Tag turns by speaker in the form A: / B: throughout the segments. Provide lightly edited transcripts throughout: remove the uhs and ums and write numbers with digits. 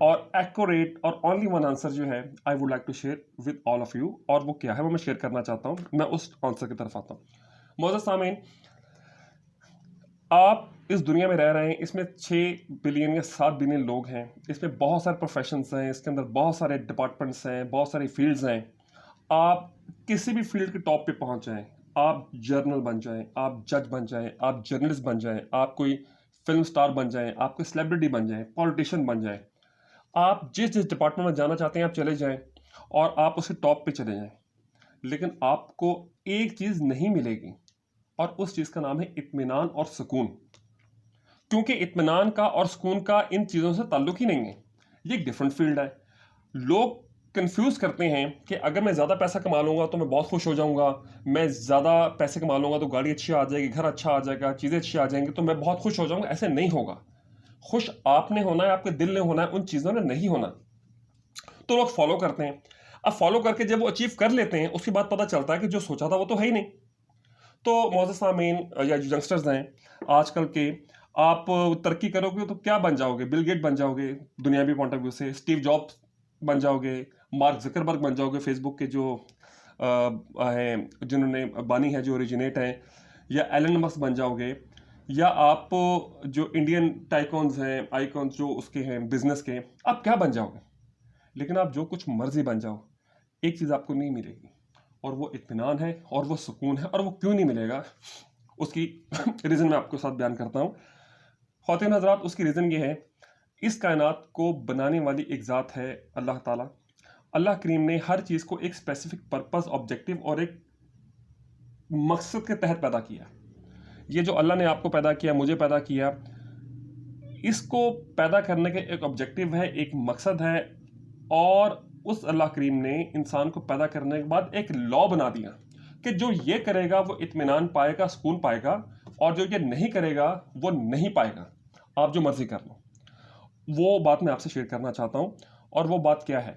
A: اور ایکوریٹ اور only one answer جو ہے I would like to share with all of you, اور وہ کیا ہے وہ میں شیئر کرنا چاہتا ہوں. میں اس آنسر کی طرف آتا ہوں. معزز سامعین، آپ اس دنیا میں رہ رہے ہیں، اس میں 6 بلین یا 7 بلین لوگ ہیں، اس میں بہت سارے پروفیشنس ہیں، اس کے اندر بہت سارے ڈپارٹمنٹس ہیں، بہت ساری فیلڈز ہیں. آپ کسی بھی فیلڈ کے ٹاپ پہ پہنچ جائیں، آپ جرنل بن جائیں، آپ جج بن جائیں، آپ جرنلسٹ بن جائیں، آپ کوئی فلم سٹار بن جائیں، آپ کوئی سیلیبریٹی بن جائیں، پولیٹیشین بن جائیں، آپ جس ڈپارٹمنٹ میں جانا چاہتے ہیں آپ چلے جائیں اور آپ اس کے ٹاپ پہ چلے جائیں، لیکن آپ کو ایک چیز نہیں ملے گی، اور اس چیز کا نام ہے اطمینان اور سکون. کیونکہ اطمینان کا اور سکون کا ان چیزوں سے تعلق ہی نہیں ہے، یہ ایک ڈفرینٹ فیلڈ ہے. لوگ کنفیوز کرتے ہیں کہ اگر میں زیادہ پیسہ کما لوں گا تو میں بہت خوش ہو جاؤں گا، میں زیادہ پیسے کما لوں گا تو گاڑی اچھی آ جائے گی، گھر اچھا آ جائے گا، چیزیں اچھی آ جائیں گی تو میں بہت خوش ہو جاؤں گا. ایسے نہیں ہوگا. خوش آپ نے ہونا ہے، آپ کے دل نے ہونا ہے، ان چیزوں نے نہیں ہونا. تو لوگ فالو کرتے ہیں. اب فالو کر کے جب وہ اچیو کر لیتے ہیں اس کے بعد پتہ چلتا ہے کہ جو سوچا تھا وہ تو ہے ہی نہیں. تو معزز سامعین یا جو ینگسٹرز ہیں آج کل کے، آپ ترقی کرو گے تو کیا بن جاؤ گے؟ بل گیٹ بن جاؤ گے دنیاوی پوائنٹ آف ویو سے، اسٹیو جابس بن جاؤ گے، مارک زکربرگ بن جاؤ گے، فیس بک کے جو ہیں جنہوں نے بانی ہے، جو اوریجنیٹ ہیں، یا ایلن مسک بن جاؤ گے، یا آپ جو انڈین ٹائکونز ہیں، آئیکونز جو اس کے ہیں بزنس کے، آپ کیا بن جاؤ گے؟ لیکن آپ جو کچھ مرضی بن جاؤ، ایک چیز آپ کو نہیں ملے گی، اور وہ اطمینان ہے اور وہ سکون ہے. اور وہ کیوں نہیں ملے گا اس کی ریزن میں آپ کو ساتھ بیان کرتا ہوں. خواتین حضرات، اس کی ریزن یہ ہے، اس کائنات کو بنانے والی ایک ذات ہے اللہ تعالیٰ. اللہ کریم نے ہر چیز کو ایک اسپیسیفک پرپز، آبجیکٹو اور ایک مقصد کے تحت پیدا کیا. یہ جو اللہ نے آپ کو پیدا کیا، مجھے پیدا کیا، اس کو پیدا کرنے کے ایک آبجیکٹو ہے، ایک مقصد ہے. اور اس اللہ کریم نے انسان کو پیدا کرنے کے بعد ایک لا بنا دیا کہ جو یہ کرے گا وہ اطمینان پائے گا، سکون پائے گا، اور جو یہ نہیں کرے گا وہ نہیں پائے گا. آپ جو مرضی کر لو. وہ بات میں آپ سے شیئر کرنا چاہتا ہوں. اور وہ بات کیا ہے؟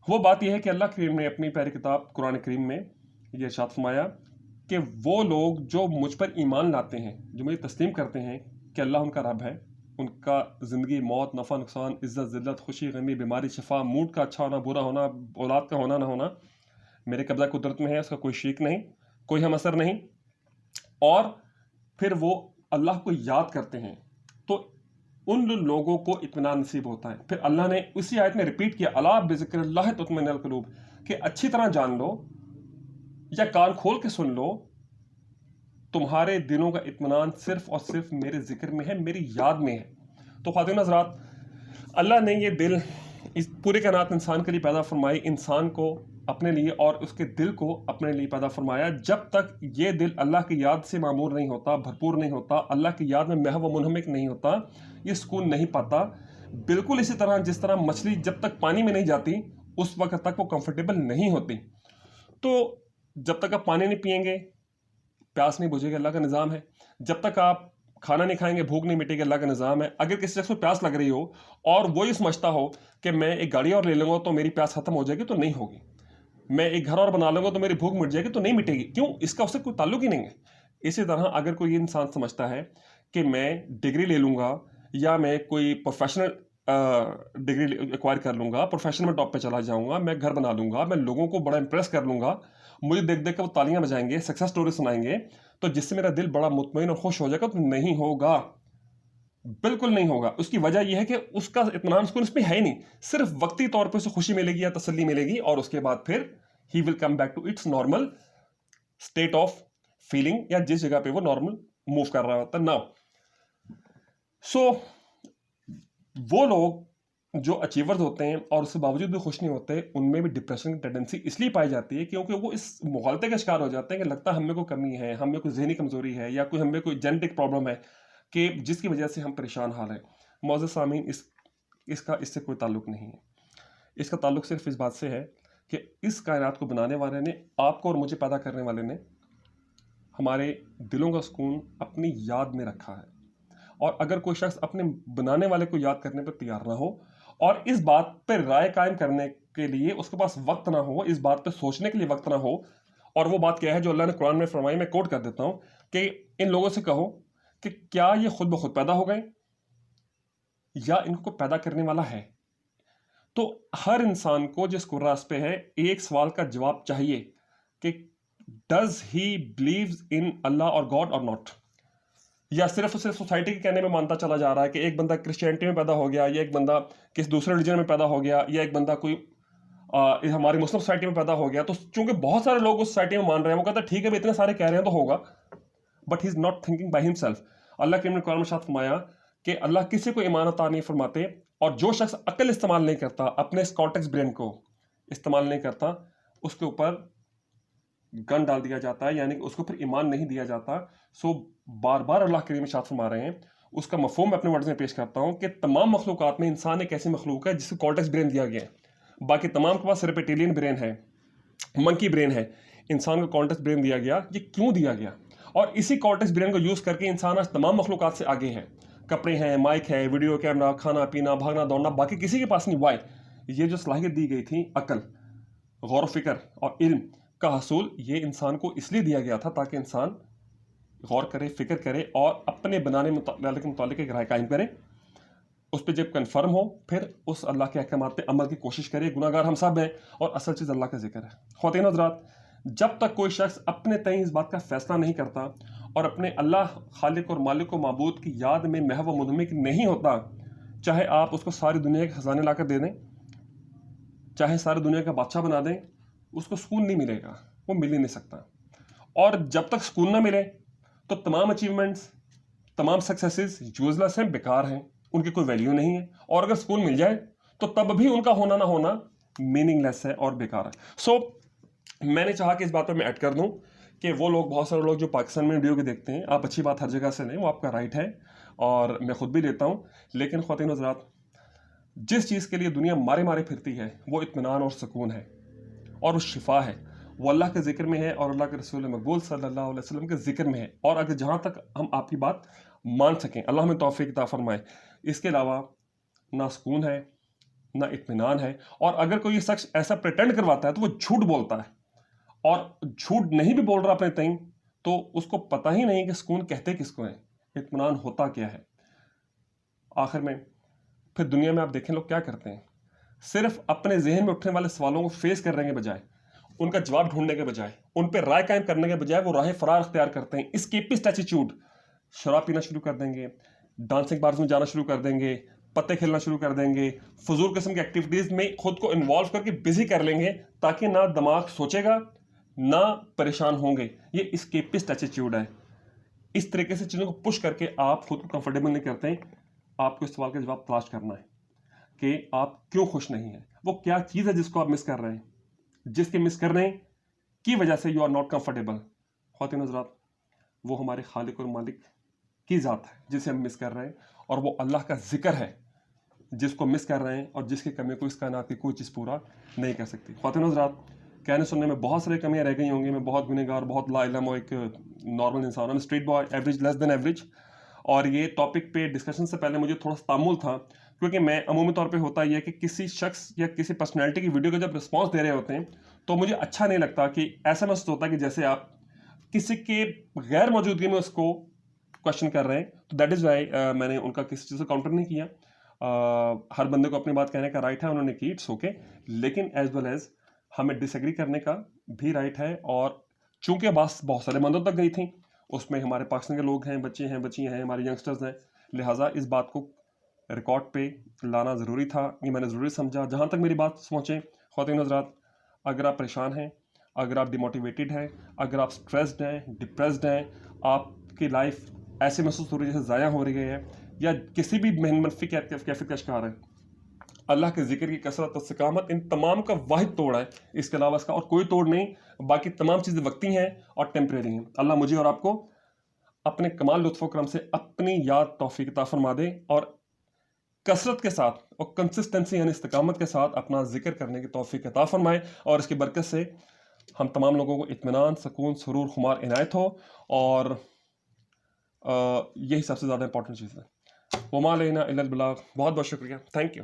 A: وہ بات یہ ہے کہ اللہ کریم نے اپنی پیاری کتاب قرآن کریم میں یہ ارشاد فرمایا کہ وہ لوگ جو مجھ پر ایمان لاتے ہیں، جو مجھے تسلیم کرتے ہیں کہ اللہ ان کا رب ہے، ان کا زندگی، موت، نفع، نقصان، عزت، ذلت، خوشی، غمی، بیماری، شفا، موڈ کا اچھا ہونا، برا ہونا، اولاد کا ہونا نہ ہونا، میرے قبضہ قدرت میں ہے، اس کا کوئی شریک نہیں، کوئی ہم اثر نہیں. اور پھر وہ اللہ کو یاد کرتے ہیں تو ان لوگوں کو اطمینان نصیب ہوتا ہے. پھر اللہ نے اسی آیت میں ریپیٹ کیا، الا بذکر اللہ تطمئن القلوب، کہ اچھی طرح جان لو یا کان کھول کے سن لو، تمہارے دلوں کا اطمینان صرف اور صرف میرے ذکر میں ہے، میری یاد میں ہے. تو خواتین حضرات، اللہ نے یہ دل اس پورے کائنات انسان کے لیے پیدا فرمائی، انسان کو اپنے لیے اور اس کے دل کو اپنے لیے پیدا فرمایا. جب تک یہ دل اللہ کی یاد سے معمور نہیں ہوتا، بھرپور نہیں ہوتا، اللہ کی یاد میں محو و منہمک نہیں ہوتا، یہ سکون نہیں پاتا. بالکل اسی طرح جس طرح مچھلی جب تک پانی میں نہیں جاتی اس وقت تک وہ کمفرٹیبل نہیں ہوتی. تو جب تک آپ پانی نہیں پئیں گے پیاس نہیں بجھے گی، اللہ کا نظام ہے. جب تک آپ کھانا نہیں کھائیں گے بھوک نہیں مٹے گی، اللہ کا نظام ہے. اگر کسی شخص کو پیاس لگ رہی ہو اور وہ یہ سمجھتا ہو کہ میں ایک گاڑی اور لے لوں گا تو میری پیاس ختم ہو جائے گی، تو نہیں ہوگی. میں ایک گھر اور بنا لوں گا تو میری بھوک مٹ جائے گی، تو نہیں مٹے گی. کیوں؟ اس کا اس سے کوئی تعلق ہی نہیں ہے. اسی طرح اگر کوئی انسان سمجھتا ہے کہ میں ڈگری لے لوں گا یا میں کوئی پروفیشنل ڈگری ایکوائر کر لوں گا، پروفیشن میں ٹاپ پہ چلا جاؤں گا، میں گھر بنا لوں گا، میں لوگوں کو بڑا امپریس کر لوں گا، مجھے دیکھ دیکھ کر وہ تالیاں بجائیں گے، سکسیس سٹوری سنائیں گے، تو جس سے میرا دل بڑا مطمئن اور خوش ہو جائے گا، تو نہیں ہوگا. بالکل نہیں ہوگا. اس کی وجہ یہ ہے کہ اس کا اطمینان سکون اس میں ہے ہی نہیں. صرف وقتی طور پہ اسے خوشی ملے گی یا تسلی ملے گی، اور اس کے بعد پھر he will come back to its normal state of feeling, یا جس جگہ پہ وہ نارمل موو کر رہا ہوتا ہے. ناؤ سو وہ لوگ جو اچیورز ہوتے ہیں اور اس کے باوجود بھی خوش نہیں ہوتے، ان میں بھی ڈپریشن کی ٹینڈنسی اس لیے پائی جاتی ہے کیونکہ وہ اس مغالطے کا شکار ہو جاتے ہیں کہ لگتا ہے ہم میں کوئی کمی ہے، ہم میں کوئی ذہنی کمزوری ہے، یا کوئی ہم میں کوئی جینیٹک پرابلم ہے کہ جس کی وجہ سے ہم پریشان حال ہیں. معزز سامعین، اس سے کوئی تعلق نہیں ہے. اس کا تعلق صرف اس بات سے ہے کہ اس کائنات کو بنانے والے نے، آپ کو اور مجھے پیدا کرنے والے نے، ہمارے دلوں کا سکون اپنی یاد میں رکھا ہے. اور اگر کوئی شخص اپنے بنانے والے کو یاد کرنے پر تیار نہ ہو اور اس بات پہ رائے قائم کرنے کے لیے اس کے پاس وقت نہ ہو، اس بات پہ سوچنے کے لیے وقت نہ ہو، اور وہ بات کیا ہے جو اللہ نے قرآن میں فرمائی، میں کوٹ کر دیتا ہوں کہ ان لوگوں سے کہو کہ کیا یہ خود بخود پیدا ہو گئے یا ان کو پیدا کرنے والا ہے؟ تو ہر انسان کو جس قراس پہ ہے ایک سوال کا جواب چاہیے کہ ڈز ہی بلیوز ان اللہ اور گاڈ اور ناٹ، یا صرف سوسائٹی کے کہنے میں مانتا چلا جا رہا ہے کہ ایک بندہ کرسچینٹی میں پیدا ہو گیا، یا ایک بندہ کسی دوسرے ریلیجن میں پیدا ہو گیا، یا ایک بندہ کوئی ہماری مسلم سوسائٹی میں پیدا ہو گیا، تو چونکہ بہت سارے لوگ اس سوسائٹی میں مان رہے ہیں، وہ کہتا ہے ٹھیک ہے اتنے سارے کہہ رہے ہیں تو ہوگا، but he is not thinking by ہم سیلف. اللہ کے قرآن میں ارشاد فرمایا کہ اللہ کسی کو ایمان عطا نہیں فرماتے، اور جو شخص عقل استعمال نہیں کرتا، اپنے اس کارٹیکس برین کو استعمال نہیں کرتا، اس کے اوپر گن ڈال دیا جاتا ہے، یعنی کہ اس کو پھر ایمان نہیں دیا جاتا. سو بار بار اللہ کریم ارشاد فرما رہے ہیں، اس کا مفہوم میں اپنے ورڈز میں پیش کرتا ہوں کہ تمام مخلوقات میں انسان ایک ایسی مخلوق ہے جس کو کارٹیکس برین دیا گیا ہے، باقی تمام کے پاس ریپٹیلین برین ہے، منکی برین ہے، انسان کو کارٹیکس برین دیا گیا. یہ کیوں دیا گیا؟ اور اسی کارٹیکس برین کو یوز کر کے انسان آج تمام مخلوقات سے آگے ہے. کپڑے ہیں، مائک ہے، ویڈیو کیمرہ، کھانا پینا، بھاگنا دوڑنا، باقی کسی کے پاس نہیں. وائی؟ یہ جو صلاحیت دی گئی تھی عقل، غور و فکر اور علم کا حصول، یہ انسان کو اس لیے دیا گیا تھا تاکہ انسان غور کرے، فکر کرے اور اپنے بنانے کے متعلق ایک رائے قائم کرے. اس پہ جب کنفرم ہو پھر اس اللہ کے احکامات پہ عمل کی کوشش کرے. گناہ گار ہم سب ہیں، اور اصل چیز اللہ کا ذکر ہے. خواتین حضرات، جب تک کوئی شخص اپنے تئیں اس بات کا فیصلہ نہیں کرتا اور اپنے اللہ خالق اور مالک و معبود کی یاد میں محو و منہمک نہیں ہوتا، چاہے آپ اس کو ساری دنیا کے خزانے لا کر دے دیں، چاہے ساری دنیا کا بادشاہ بنا دیں، اس کو سکون نہیں ملے گا، وہ مل ہی نہیں سکتا. اور جب تک سکون نہ ملے تو تمام اچیومنٹس، تمام سکسیسز یوز لیس ہیں، بیکار ہیں، ان کی کوئی ویلیو نہیں ہے. اور اگر سکون مل جائے تو تب بھی ان کا ہونا نہ ہونا میننگ لیس ہے اور بیکار ہے. سو میں نے چاہا کہ اس بات پہ میں ایڈ کر دوں کہ وہ لوگ، بہت سارے لوگ جو پاکستان میں ویڈیو کے دیکھتے ہیں، آپ اچھی بات ہر جگہ سے لیں، وہ آپ کا رائٹ ہے اور میں خود بھی لیتا ہوں، لیکن خواتین حضرات، جس چیز کے لیے دنیا مارے مارے پھرتی ہے وہ اطمینان اور سکون ہے، اور وہ شفا ہے، وہ اللہ کے ذکر میں ہے اور اللہ کے رسول مقبول صلی اللہ علیہ وسلم کے ذکر میں ہے. اور اگر جہاں تک ہم آپ کی بات مان سکیں، اللہ ہمیں توفیق عطا فرمائے. اس کے علاوہ نہ سکون ہے، نہ اطمینان ہے. اور اگر کوئی شخص ایسا پریٹینڈ کرواتا ہے تو وہ جھوٹ بولتا ہے، اور جھوٹ نہیں بھی بول رہا اپنے تئیں تو اس کو پتہ ہی نہیں کہ سکون کہتے کس کو ہے، اطمینان ہوتا کیا ہے. آخر میں پھر دنیا میں آپ دیکھیں لوگ کیا کرتے ہیں، صرف اپنے ذہن میں اٹھنے والے سوالوں کو فیس کرنے کے بجائے، ان کا جواب ڈھونڈنے کے بجائے، ان پہ رائے قائم کرنے کے بجائے وہ راہ فرار اختیار کرتے ہیں. اسکیپسٹ ایٹیٹیوڈ، شراب پینا شروع کر دیں گے، ڈانسنگ بارز میں جانا شروع کر دیں گے، پتے کھیلنا شروع کر دیں گے، فضول قسم کی ایکٹیویٹیز میں خود کو انوالو کر کے بزی کر لیں گے تاکہ نہ دماغ سوچے گا نہ پریشان ہوں گے. یہ اسکیپسٹ ایٹیٹیوڈ ہے. اس طریقے سے چیزوں کو پش کر کے آپ خود کو کمفرٹیبل نہیں کرتے ہیں. آپ کو اس سوال کا جواب تلاش کرنا ہے کہ آپ کیوں خوش نہیں ہیں، وہ کیا چیز ہے جس کو آپ مس کر رہے ہیں، جس کے مس کرنے کی وجہ سے یو آر ناٹ کمفرٹیبل. خواتین حضرات، وہ ہمارے خالق اور مالک کی ذات ہے جسے ہم مس کر رہے ہیں، اور وہ اللہ کا ذکر ہے جس کو مس کر رہے ہیں، اور جس کی کمی کو اس کائنات کی کوئی چیز پورا نہیں کر سکتی. خواتین حضرات، کہنے سننے میں بہت سارے کمیاں رہ گئی ہوں گی، میں بہت گنہگار، بہت لا علم اور ایک نارمل انسان ہوں، اسٹریٹ بوائے، ایوریج، لیس دین ایوریج. اور یہ ٹاپک پہ ڈسکشن سے پہلے مجھے تھوڑا سا تعامل تھا، کیونکہ میں عمومی طور پہ ہوتا یہ کہ کسی شخص یا کسی پرسنالٹی کی ویڈیو کا جب رسپانس دے رہے ہوتے ہیں تو مجھے اچھا نہیں لگتا کہ ایسا محسوس ہوتا ہے کہ جیسے آپ کسی کے غیر موجودگی میں اس کو کوشچن کر رہے ہیں. تو دیٹ از وائی میں نے ان کا کسی چیز سے کاؤنٹر نہیں کیا. ہر بندے کو اپنی بات کہنے کا رائٹ ہے، انہوں نے کی، اٹس اوکے، لیکن ایز ویل ایز ہمیں ڈس ایگری کرنے کا بھی رائٹ ہے. اور چونکہ بہت سارے بندوں تک گئی تھیں، اس میں ہمارے پاکستان کے لوگ ہیں، بچے ہیں، بچیاں ہیں، ہمارے ینگسٹرز ہیں، لہٰذا اس بات کو ریکارڈ پہ لانا ضروری تھا. یہ میں نے ضروری سمجھا. جہاں تک میری بات پہنچے، خواتین حضرات، اگر آپ پریشان ہیں، اگر آپ ڈیموٹیویٹڈ ہیں، اگر آپ سٹریسڈ ہیں، ڈپریسڈ ہیں، آپ کی لائف ایسے محسوس ہو رہی ہے جیسے ضائع ہو رہی ہے، یا کسی بھی منفی کیفیت کا شکار ہے، اللہ کے ذکر کی کثرت، استقامت، ان تمام کا واحد توڑ ہے. اس کے علاوہ اس کا اور کوئی توڑ نہیں. باقی تمام چیزیں وقتی ہیں اور ٹیمپریری ہیں. اللہ مجھے اور آپ کو اپنے کمال لطف و کرم سے اپنی یاد توفیق عطا فرما دے، اور کثرت کے ساتھ اور کنسسٹنسی یعنی استقامت کے ساتھ اپنا ذکر کرنے کی توفیق عطا فرمائے، اور اس کی برکت سے ہم تمام لوگوں کو اطمینان، سکون، سرور، خمار عنایت ہو. اور یہی سب سے زیادہ امپورٹنٹ چیز ہے. وما علینا الا البلاغ. بہت بہت شکریہ. Thank you.